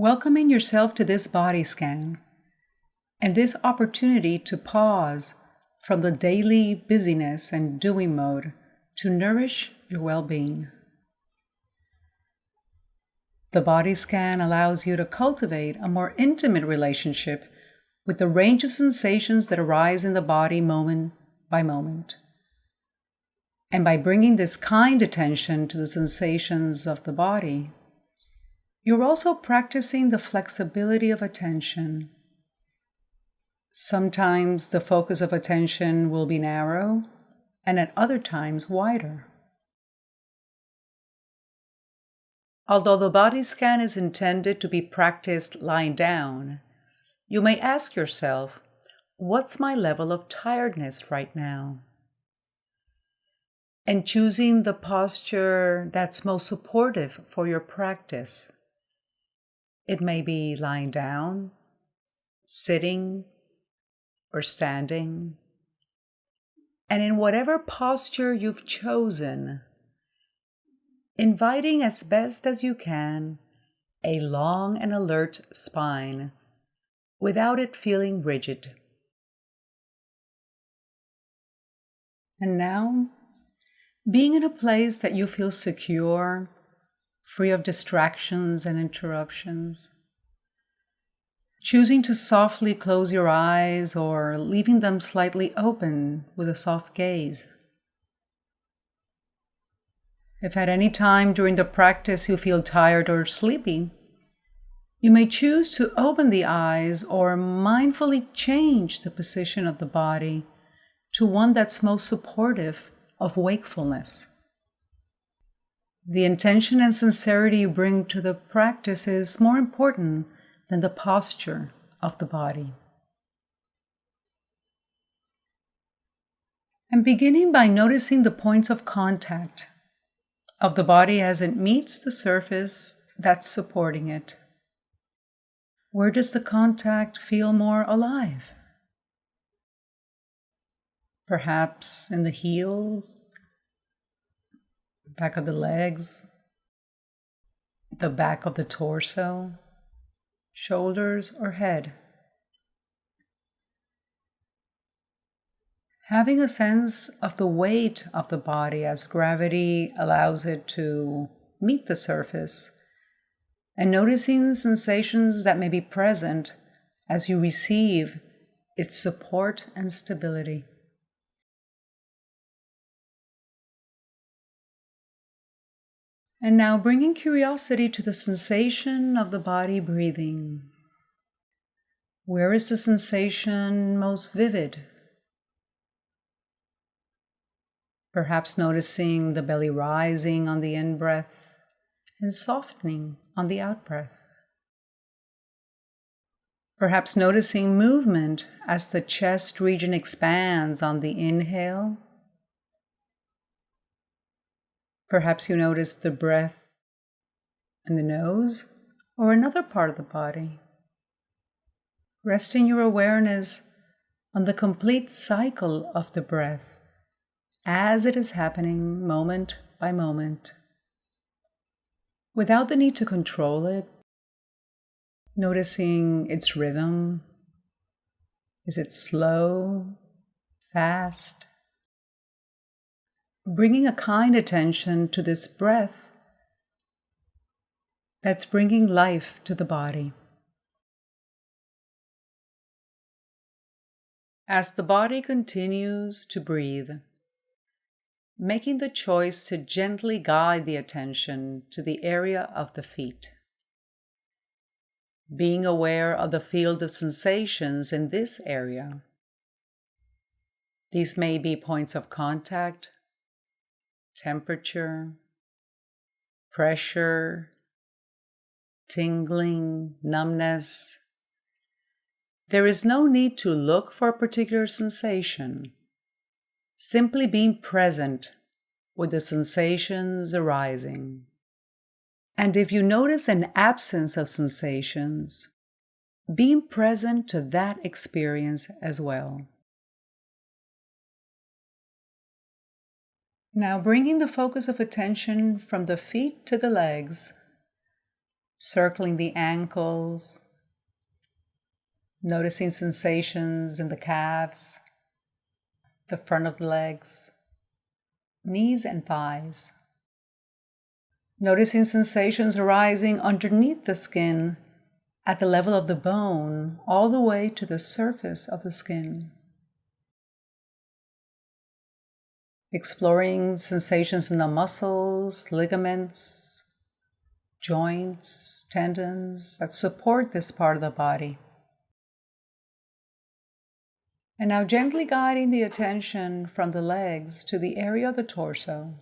Welcoming yourself to this body scan and this opportunity to pause from the daily busyness and doing mode to nourish your well-being. The body scan allows you to cultivate a more intimate relationship with the range of sensations that arise in the body moment by moment. And by bringing this kind attention to the sensations of the body, you're also practicing the flexibility of attention. Sometimes the focus of attention will be narrow, and at other times wider. Although the body scan is intended to be practiced lying down, you may ask yourself, what's my level of tiredness right now? And choosing the posture that's most supportive for your practice. It may be lying down, sitting, or standing. And in whatever posture you've chosen, inviting as best as you can a long and alert spine without it feeling rigid. And now, being in a place that you feel secure, free of distractions and interruptions, choosing to softly close your eyes or leaving them slightly open with a soft gaze. If at any time during the practice you feel tired or sleepy, you may choose to open the eyes or mindfully change the position of the body to one that's most supportive of wakefulness. The intention and sincerity you bring to the practice is more important than the posture of the body. And beginning by noticing the points of contact of the body as it meets the surface that's supporting it. Where does the contact feel more alive? Perhaps in the heels, back of the legs, the back of the torso, shoulders, or head. Having a sense of the weight of the body as gravity allows it to meet the surface, and noticing sensations that may be present as you receive its support and stability. And now bringing curiosity to the sensation of the body breathing. Where is the sensation most vivid? Perhaps noticing the belly rising on the in-breath and softening on the out-breath. Perhaps noticing movement as the chest region expands on the inhale. Perhaps you notice the breath in the nose or another part of the body. Resting your awareness on the complete cycle of the breath as it is happening moment by moment, without the need to control it, noticing its rhythm. Is it slow, fast? Bringing a kind attention to this breath that's bringing life to the body. As the body continues to breathe, making the choice to gently guide the attention to the area of the feet. Being aware of the field of sensations in this area. These may be points of contact, temperature, pressure, tingling, numbness. There is no need to look for a particular sensation. Simply being present with the sensations arising. And if you notice an absence of sensations, being present to that experience as well. Now bringing the focus of attention from the feet to the legs, circling the ankles, noticing sensations in the calves, the front of the legs, knees and thighs. Noticing sensations arising underneath the skin at the level of the bone, all the way to the surface of the skin. Exploring sensations in the muscles, ligaments, joints, tendons that support this part of the body. And now gently guiding the attention from the legs to the area of the torso.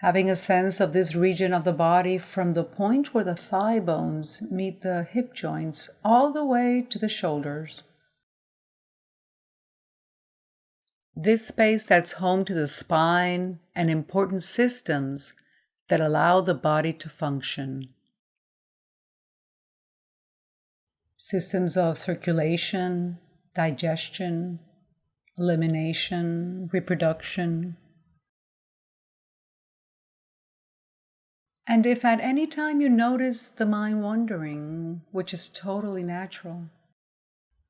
Having a sense of this region of the body from the point where the thigh bones meet the hip joints all the way to the shoulders. This space that's home to the spine and important systems that allow the body to function. Systems of circulation, digestion, elimination, reproduction. And if at any time you notice the mind wandering, which is totally natural,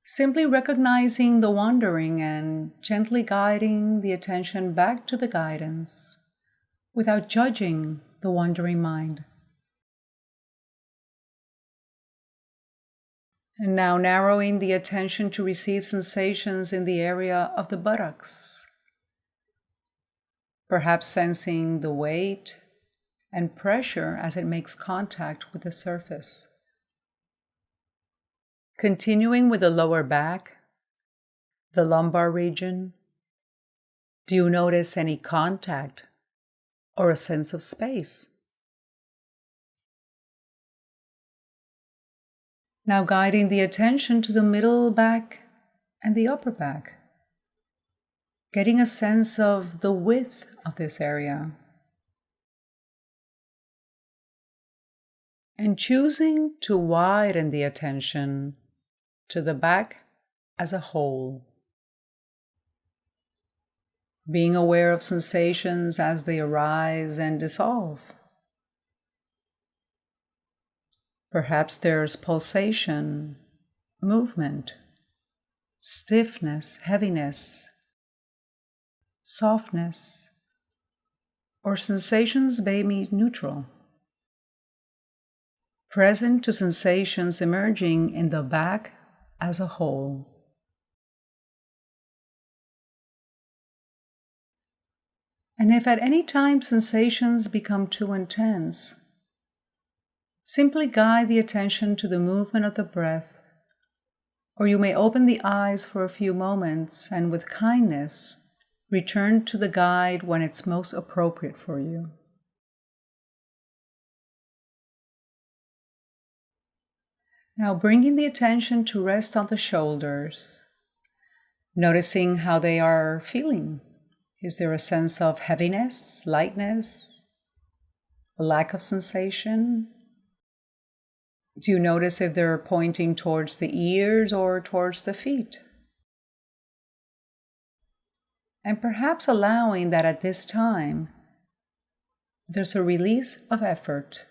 simply recognizing the wandering and gently guiding the attention back to the guidance without judging the wandering mind. And now narrowing the attention to receive sensations in the area of the buttocks, perhaps sensing the weight and pressure as it makes contact with the surface. Continuing with the lower back, the lumbar region, do you notice any contact or a sense of space? Now guiding the attention to the middle back and the upper back, getting a sense of the width of this area. And choosing to widen the attention to the back as a whole. Being aware of sensations as they arise and dissolve. Perhaps there's pulsation, movement, stiffness, heaviness, softness, or sensations may be neutral. Present to sensations emerging in the back as a whole. And if at any time sensations become too intense, simply guide the attention to the movement of the breath, or you may open the eyes for a few moments and with kindness return to the guide when it's most appropriate for you. Now bringing the attention to rest on the shoulders, noticing how they are feeling. Is there a sense of heaviness, lightness, a lack of sensation? Do you notice if they're pointing towards the ears or towards the feet? And perhaps allowing that at this time, there's a release of effort.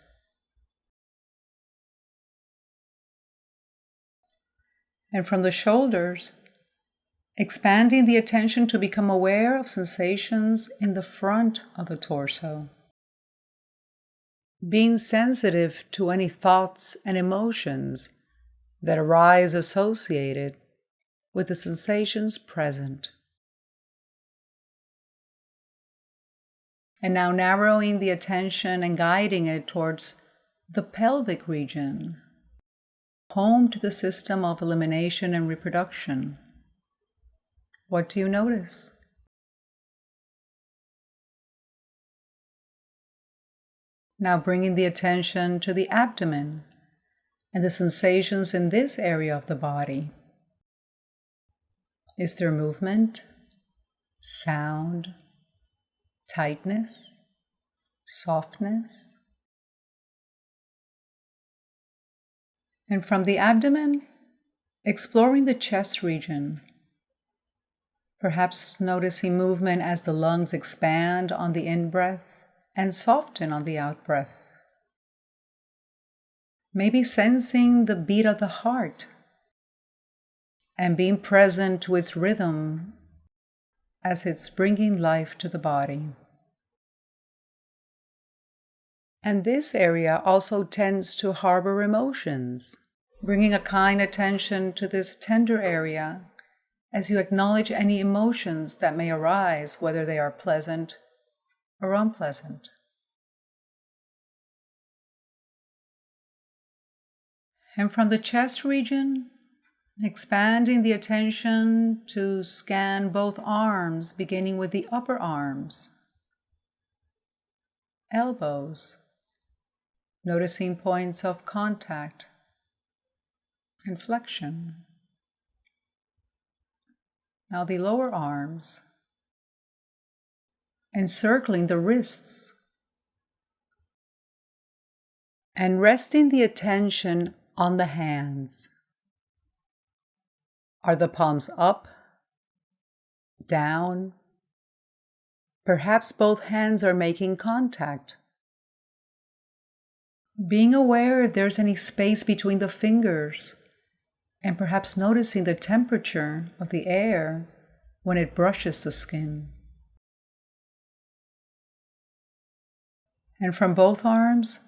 And from the shoulders, expanding the attention to become aware of sensations in the front of the torso. Being sensitive to any thoughts and emotions that arise associated with the sensations present. And now narrowing the attention and guiding it towards the pelvic region, home to the system of elimination and reproduction. What do you notice? Now bringing the attention to the abdomen and the sensations in this area of the body. Is there movement, sound, tightness, softness? And from the abdomen, exploring the chest region, perhaps noticing movement as the lungs expand on the in-breath and soften on the out-breath. Maybe sensing the beat of the heart and being present to its rhythm as it's bringing life to the body. And this area also tends to harbor emotions, bringing a kind attention to this tender area as you acknowledge any emotions that may arise, whether they are pleasant or unpleasant. And from the chest region, expanding the attention to scan both arms, beginning with the upper arms, elbows, noticing points of contact and flexion. Now the lower arms, encircling the wrists, and resting the attention on the hands. Are the palms up, down? Perhaps both hands are making contact. Being aware if there's any space between the fingers, and perhaps noticing the temperature of the air when it brushes the skin. And from both arms,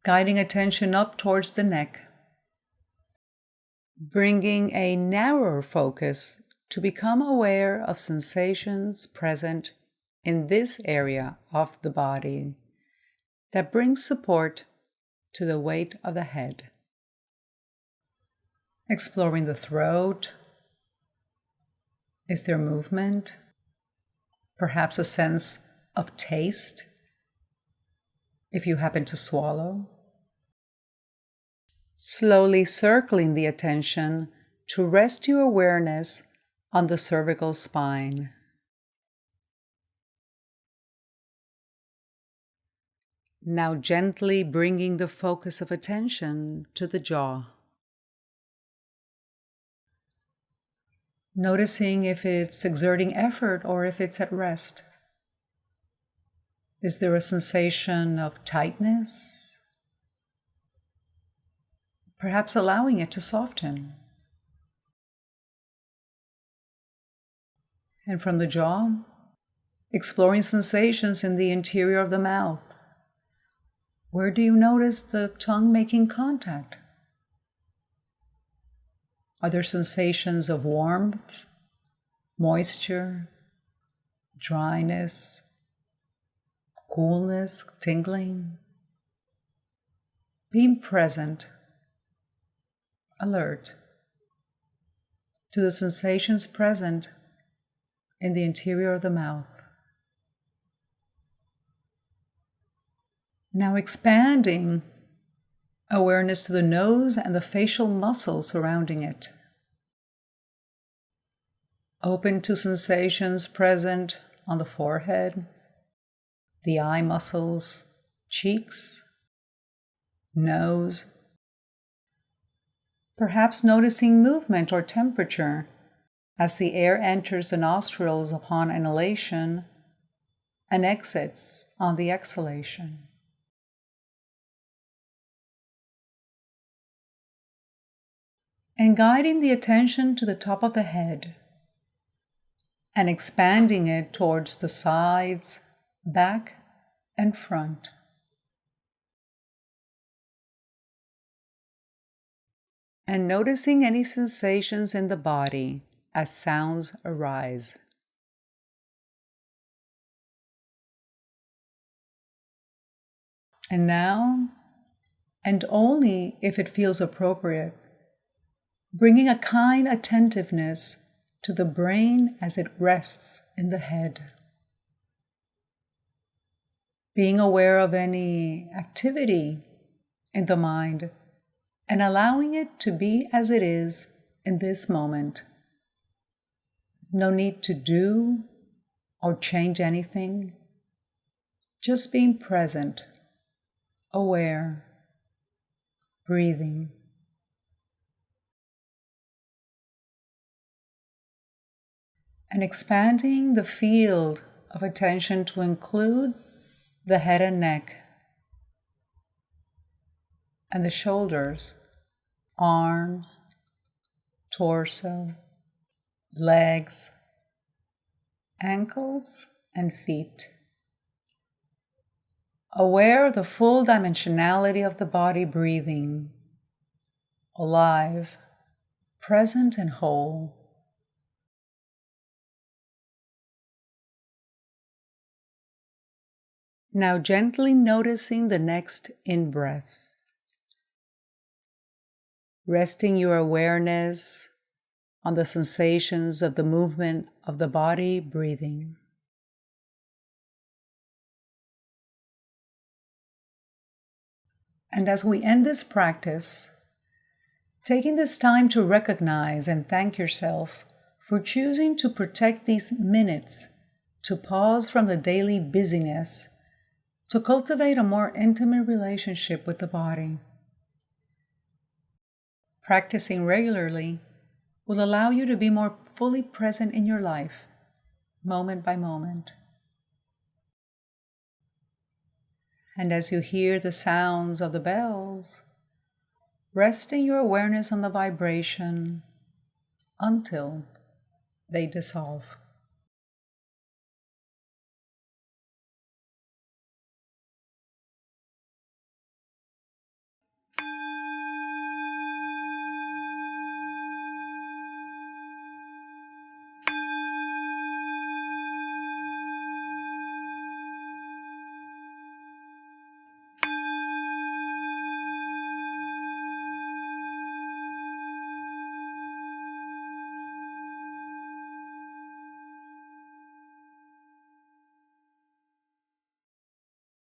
guiding attention up towards the neck, bringing a narrower focus to become aware of sensations present in this area of the body that brings support to the weight of the head. Exploring the throat. Is there movement? Perhaps a sense of taste, if you happen to swallow. Slowly circling the attention to rest your awareness on the cervical spine. Now gently bringing the focus of attention to the jaw. Noticing if it's exerting effort or if it's at rest. Is there a sensation of tightness? Perhaps allowing it to soften. And from the jaw, exploring sensations in the interior of the mouth. Where do you notice the tongue making contact? Are there sensations of warmth, moisture, dryness, coolness, tingling? Being present, alert to the sensations present in the interior of the mouth. Now expanding awareness to the nose and the facial muscles surrounding it. Open to sensations present on the forehead, the eye muscles, cheeks, nose. Perhaps noticing movement or temperature as the air enters the nostrils upon inhalation and exits on the exhalation. And guiding the attention to the top of the head and expanding it towards the sides, back, and front. And noticing any sensations in the body as sounds arise. And now, and only if it feels appropriate, bringing a kind attentiveness to the brain as it rests in the head. Being aware of any activity in the mind and allowing it to be as it is in this moment. No need to do or change anything. Just being present, aware, breathing. And expanding the field of attention to include the head and neck. and the shoulders, arms, torso, legs, ankles, and feet. Aware of the full dimensionality of the body breathing, alive, present, and whole. Now gently noticing the next in-breath. Resting your awareness on the sensations of the movement of the body breathing. And as we end this practice, taking this time to recognize and thank yourself for choosing to protect these minutes to pause from the daily busyness to cultivate a more intimate relationship with the body. Practicing regularly will allow you to be more fully present in your life, moment by moment. And as you hear the sounds of the bells, resting your awareness on the vibration until they dissolve.